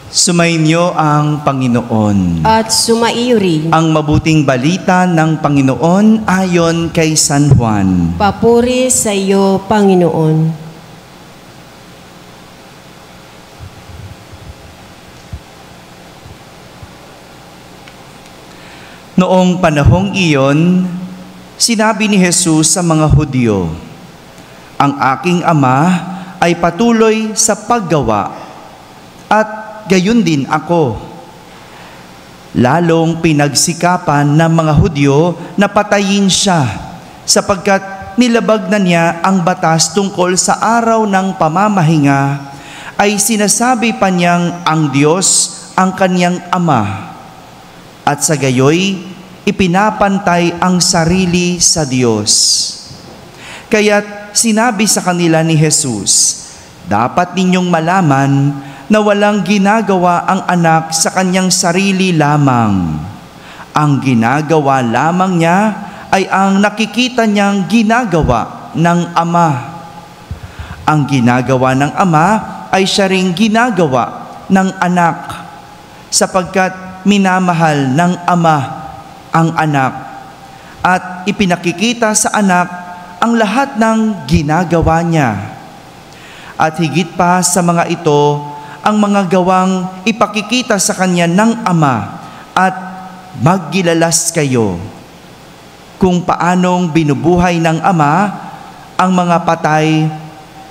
Sumainyo ang Panginoon. At sumaiyo rin. Ang mabuting balita ng Panginoon ayon kay San Juan. Papuri sa iyo, Panginoon. Noong panahong iyon, sinabi ni Jesus sa mga Hudyo, "Ang aking Ama ay patuloy sa paggawa, at gayon din ako." Lalong pinagsikapan ng mga Hudyo na patayin siya, sapagkat nilabag na niya ang batas tungkol sa araw ng pamamahinga, ay sinasabi pa niyang ang Diyos ang kaniyang Ama, at sa gayoy ipinapantay ang sarili sa Diyos. Kaya't sinabi sa kanila ni Jesus, "Dapat ninyong malaman na walang ginagawa ang anak sa kanyang sarili lamang. Ang ginagawa lamang niya ay ang nakikita niyang ginagawa ng Ama. Ang ginagawa ng Ama ay siya ring ginagawa ng anak, sapagkat minamahal ng Ama ang anak, at ipinakikita sa anak ang lahat ng ginagawa niya. At higit pa sa mga ito, ang mga gawang ipakikita sa kanya ng Ama, at maggilalas kayo kung paanong binubuhay ng Ama ang mga patay,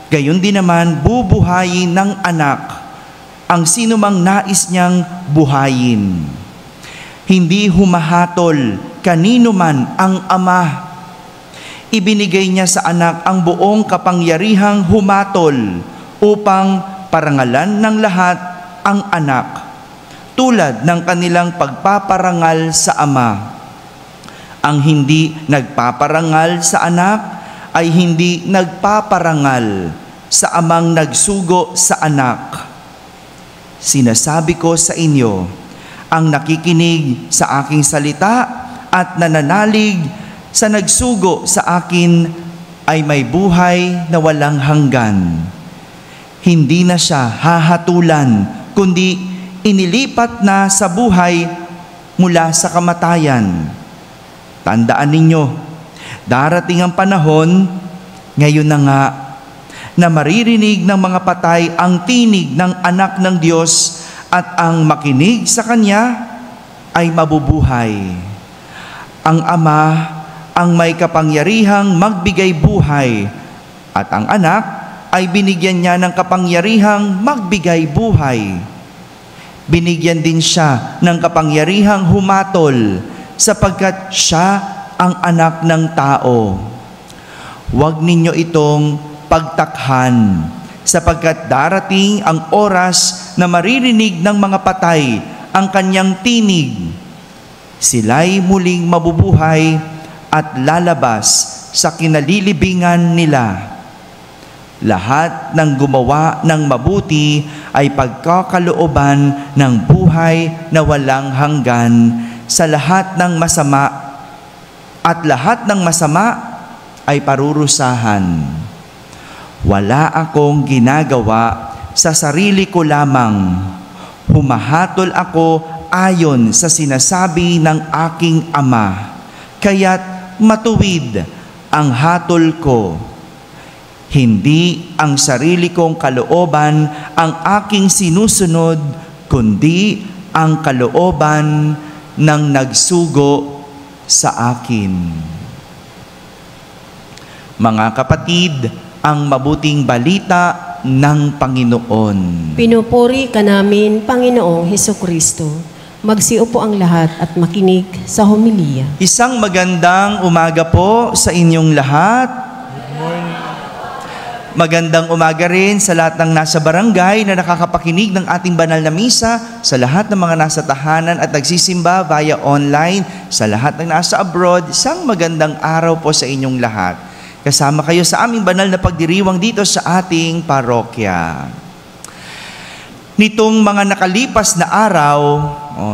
gayon din naman bubuhayin ng anak ang sino mang nais niyang buhayin. Hindi humahatol kanino man ang Ama. Ibinigay niya sa anak ang buong kapangyarihang humatol upang parangalan ng lahat ang anak, tulad ng kanilang pagpaparangal sa Ama. Ang hindi nagpaparangal sa anak ay hindi nagpaparangal sa Amang nagsugo sa anak. Sinasabi ko sa inyo, ang nakikinig sa aking salita at nananalig sa nagsugo sa akin ay may buhay na walang hanggan. Hindi na siya hahatulan, kundi inilipat na sa buhay mula sa kamatayan. Tandaan ninyo, darating ang panahon, ngayon na nga, na maririnig ng mga patay ang tinig ng anak ng Diyos, at ang makinig sa Kanya ay mabubuhay. Ang Ama ang may kapangyarihang magbigay buhay, at ang anak ay binigyan niya ng kapangyarihang magbigay buhay. Binigyan din siya ng kapangyarihang humatol, sapagkat siya ang anak ng tao. Huwag ninyo itong pagtakhan, sapagkat darating ang oras na maririnig ng mga patay ang kanyang tinig. Sila'y muling mabubuhay at lalabas sa kinalilibingan nila. Lahat ng gumawa ng mabuti ay pagkakalooban ng buhay na walang hanggan sa lahat ng masama, at lahat ng masama ay parurusahan. Wala akong ginagawa sa sarili ko lamang. Humahatol ako ayon sa sinasabi ng aking Ama, kaya't matuwid ang hatol ko. Hindi ang sarili kong kalooban ang aking sinusunod, kundi ang kalooban ng nagsugo sa akin." Mga kapatid, ang mabuting balita ng Panginoon. Pinupuri ka namin, Panginoong Hesukristo. Magsiupo ang lahat at makinig sa homilya. Isang magandang umaga po sa inyong lahat. Magandang umaga rin sa lahat ng nasa barangay na nakakapakinig ng ating banal na misa, sa lahat ng mga nasa tahanan at nagsisimba via online, sa lahat ng nasa abroad. Isang magandang araw po sa inyong lahat. Kasama kayo sa aming banal na pagdiriwang dito sa ating parokya. Nitong mga nakalipas na araw,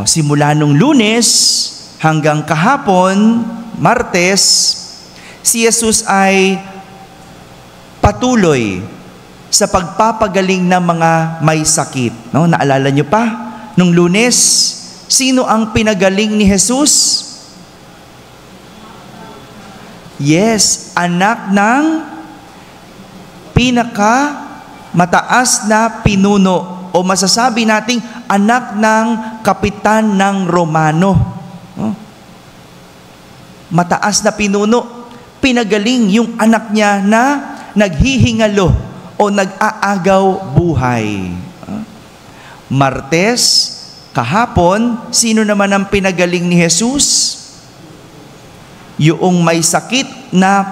simula nung Lunes hanggang kahapon, Martes, si Jesus ay patuloy sa pagpapagaling ng mga may sakit. No? Naalala niyo pa? Nung Lunes, sino ang pinagaling ni Jesus? Yes, anak ng mataas na pinuno, o masasabi nating anak ng kapitan ng Romano. No? Mataas na pinuno, pinagaling yung anak niya na naghihingalo o nag-aagaw buhay. Martes, kahapon, sino naman ang pinagaling ni Jesus? Yung may sakit na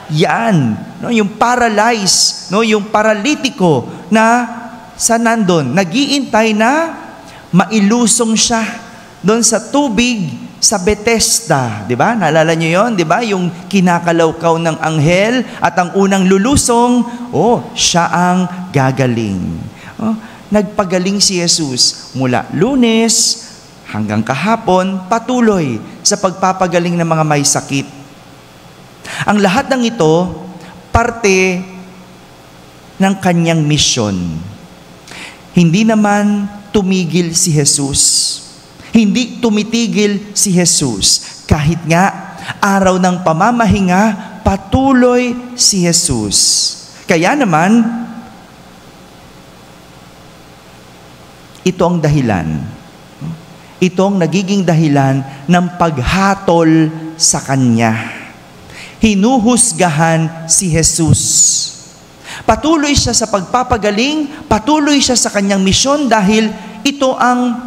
yan, no? Yung paralyzed, no? Yung paralitiko na sa nandun, nag-iintay na mailusong siya doon sa tubig sa Bethesda, di ba? Naalala niyo yon, di ba? Yung kinakalawkaw ng anghel at ang unang lulusong, siya ang gagaling. Nagpagaling si Jesus mula Lunes hanggang kahapon, patuloy sa pagpapagaling ng mga may sakit. Ang lahat ng ito, parte ng kanyang misyon. Hindi naman tumigil si Jesus. Hindi tumitigil si Jesus. Kahit nga, araw ng pamamahinga, patuloy si Jesus. Kaya naman, ito ang dahilan. Ito ang nagiging dahilan ng paghatol sa Kanya. Hinuhusgahan si Jesus. Patuloy siya sa pagpapagaling, patuloy siya sa Kanyang misyon dahil ito ang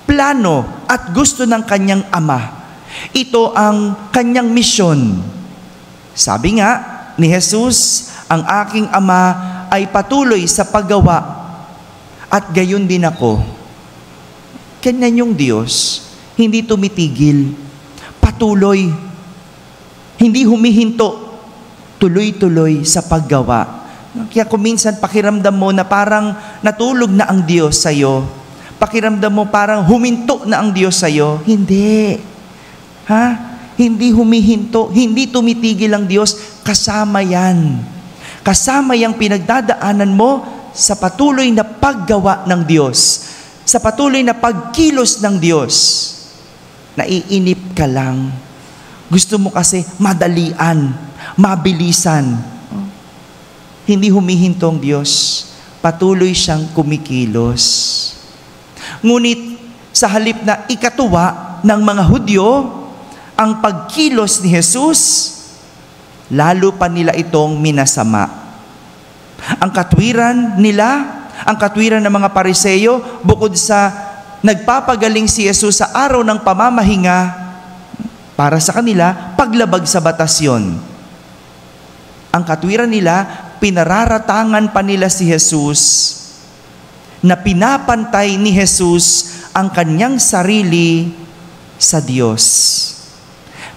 plano at gusto ng Kanyang Ama. Ito ang Kanyang misyon. Sabi nga ni Jesus, ang aking Ama ay patuloy sa paggawa at gayon din ako. Ganyan yung Diyos, hindi tumitigil, patuloy, hindi humihinto, tuloy-tuloy sa paggawa. Kaya kung minsan pakiramdam mo na parang natulog na ang Diyos sa iyo, pakiramdam mo parang huminto na ang Diyos sa iyo, hindi. Hindi humihinto, hindi tumitigil ang Diyos, kasama yan. Kasama yung pinagdadaanan mo sa patuloy na paggawa ng Diyos, sa patuloy na pagkilos ng Diyos. Naiinip ka lang. Gusto mo kasi madalian, mabilisan. Hindi humihinto ang Diyos. Patuloy siyang kumikilos. Ngunit sa halip na ikatuwa ng mga Hudyo, ang pagkilos ni Jesus, lalo pa nila itong minasama. Ang katwiran nila, ang katwiran ng mga Pariseyo, bukod sa nagpapagaling si Jesus sa araw ng pamamahinga, para sa kanila, paglabag sa batas yun. Ang katwiran nila, pinararatangan pa nila si Jesus na pinapantay ni Jesus ang kanyang sarili sa Diyos.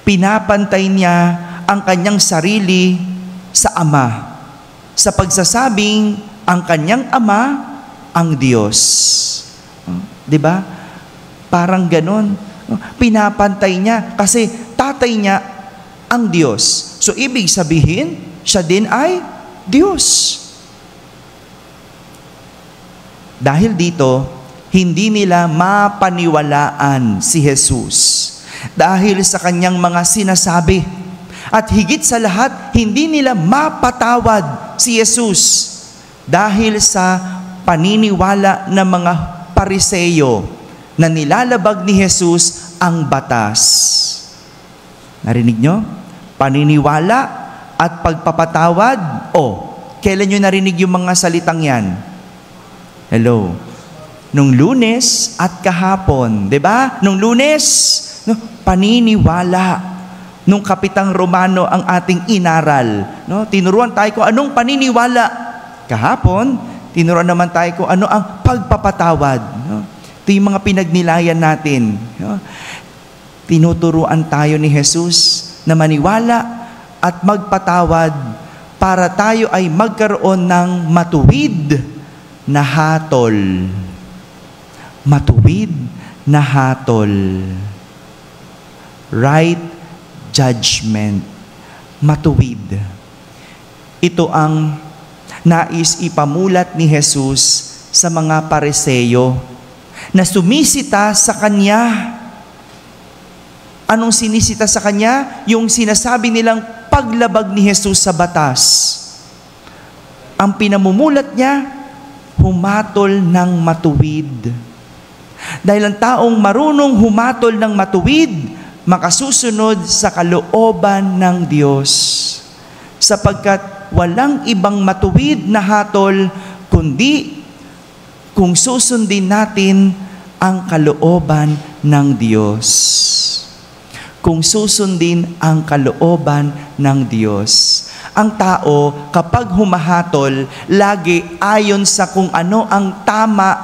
Pinapantay niya ang kanyang sarili sa Ama, sa pagsasabing ang kanyang Ama ang Diyos. Diba? Parang ganon. Pinapantay niya kasi tatay niya ang Diyos. So ibig sabihin, siya din ay Diyos. Dahil dito, hindi nila mapaniwalaan si Jesus dahil sa kanyang mga sinasabi. At higit sa lahat, hindi nila mapatawad si Jesus dahil sa paniniwala ng mga Pariseyo na nilalabag ni Jesus ang batas. Narinig nyo? Paniniwala at pagpapatawad. Kailan nyo narinig yung mga salitang yan? Hello? Nung Lunes at kahapon. Diba? Nung Lunes, paniniwala. Nung kapitang Romano ang ating inaral. Tinuruan tayo kung anong paniniwala. Kahapon, tinuruan naman tayo kung ano ang pagpapatawad. Ito yung mga pinagnilayan natin. Tinuturuan tayo ni Jesus na maniwala at magpatawad para tayo ay magkaroon ng matuwid na hatol. Matuwid na hatol. Right judgment. Matuwid. Ito ang nais ipamulat ni Jesus sa mga Pariseo na sumisita sa Kanya. Anong sinisita sa Kanya? Yung sinasabi nilang paglabag ni Jesus sa batas. Ang pinamumulat niya, humatol ng matuwid. Dahil ang taong marunong humatol ng matuwid, makasusunod sa kalooban ng Diyos. Sapagkat walang ibang matuwid na hatol, kundi kung susundin natin ang kalooban ng Diyos. Kung susundin ang kalooban ng Diyos. Ang tao, kapag humahatol, lagi ayon sa kung ano ang tama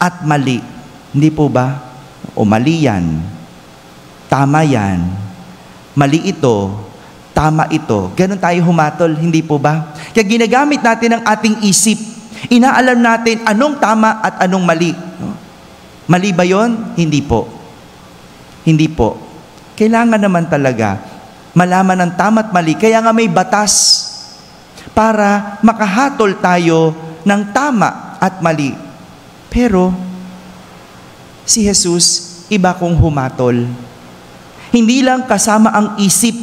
at mali. Hindi po ba? O mali yan. Tama yan. Mali ito. Tama ito. Ganon tayo humatol, hindi po ba? Kaya ginagamit natin ang ating isip. Inaalam natin anong tama at anong mali. Mali ba yon? Hindi po. Hindi po. Kailangan naman talaga malaman ang tama at mali. Kaya nga may batas para makahatol tayo ng tama at mali. Pero si Jesus, iba kong humatol. Hindi lang kasama ang isip,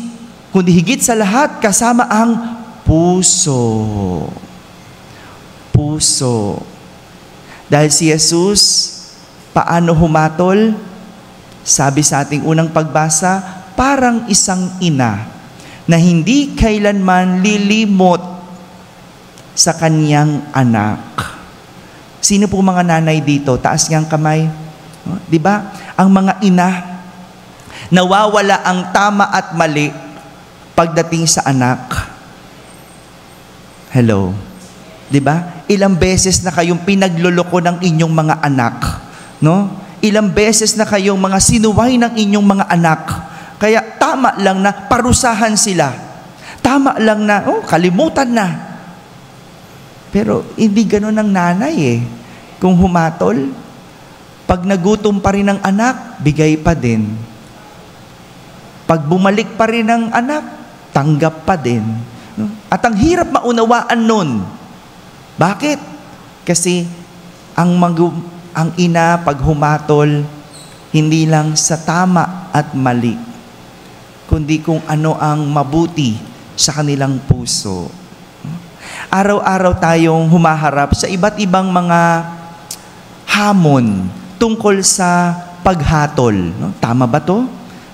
kundi higit sa lahat kasama ang puso. Puso. Dahil si Jesus, paano humatol? Sabi sa ating unang pagbasa, parang isang ina na hindi kailanman lilimot sa kanyang anak. Sino po mga nanay dito? Taas niyang kamay. Di ba? Ang mga ina, nawawala ang tama at mali pagdating sa anak. Hello? Di ba? Ilang beses na kayong pinagluloko ng inyong mga anak. No? Ilang beses na kayong mga sinuway ng inyong mga anak. Kaya tama lang na parusahan sila. Tama lang na, kalimutan na. Pero hindi gano'n ang nanay eh. Kung humatol, pag nagutom pa rin ang anak, bigay pa din. Pag bumalik pa rin ang anak, tanggap pa din. At ang hirap maunawaan nun. Bakit? Kasi ang ina pag humatol, hindi lang sa tama at mali, kundi kung ano ang mabuti sa kanilang puso. Araw-araw tayong humaharap sa iba't ibang mga hamon tungkol sa paghatol. No? Tama ba to?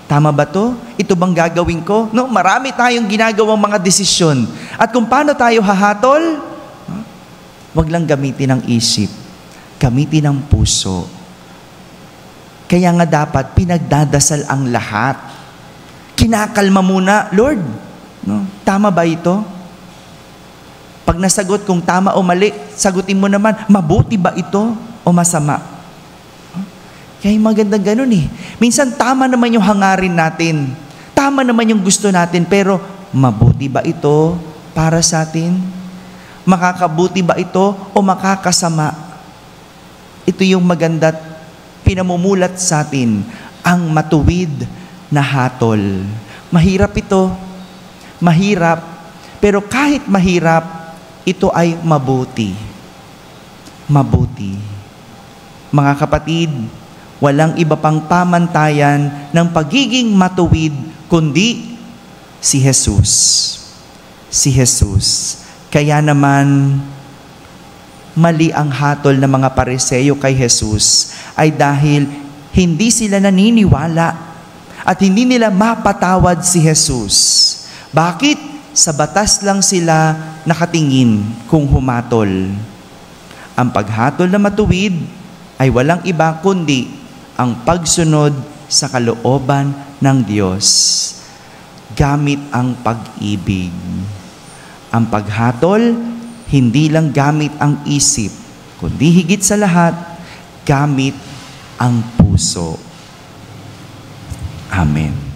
Tama ba to? Ito bang gagawin ko? No? Marami tayong ginagawang mga desisyon. At kung paano tayo hahatol, wag lang gamitin ang isip. Gamitin ang puso. Kaya nga dapat pinagdadasal ang lahat. Kinakalma muna, Lord, no? Tama ba ito? Pag nasagot kung tama o mali, sagutin mo naman, mabuti ba ito o masama? Kaya magandang ganun eh. Minsan tama naman yung hangarin natin. Tama naman yung gusto natin, pero mabuti ba ito para sa atin? Makakabuti ba ito o makakasama? Ito yung maganda't pinamumulat sa atin, ang matuwid na hatol. Mahirap ito. Mahirap. Pero kahit mahirap, ito ay mabuti. Mabuti. Mga kapatid, walang iba pang pamantayan ng pagiging matuwid, kundi si Jesus. Si Jesus. Kaya naman, mali ang hatol ng mga Pariseo kay Jesus ay dahil hindi sila naniniwala at hindi nila mapatawad si Jesus. Bakit? Sa batas lang sila nakatingin kung humatol. Ang paghatol na matuwid ay walang iba kundi ang pagsunod sa kalooban ng Diyos gamit ang pag-ibig. Ang paghatol hindi lang gamit ang isip, kundi higit sa lahat, gamit ang puso. Amen.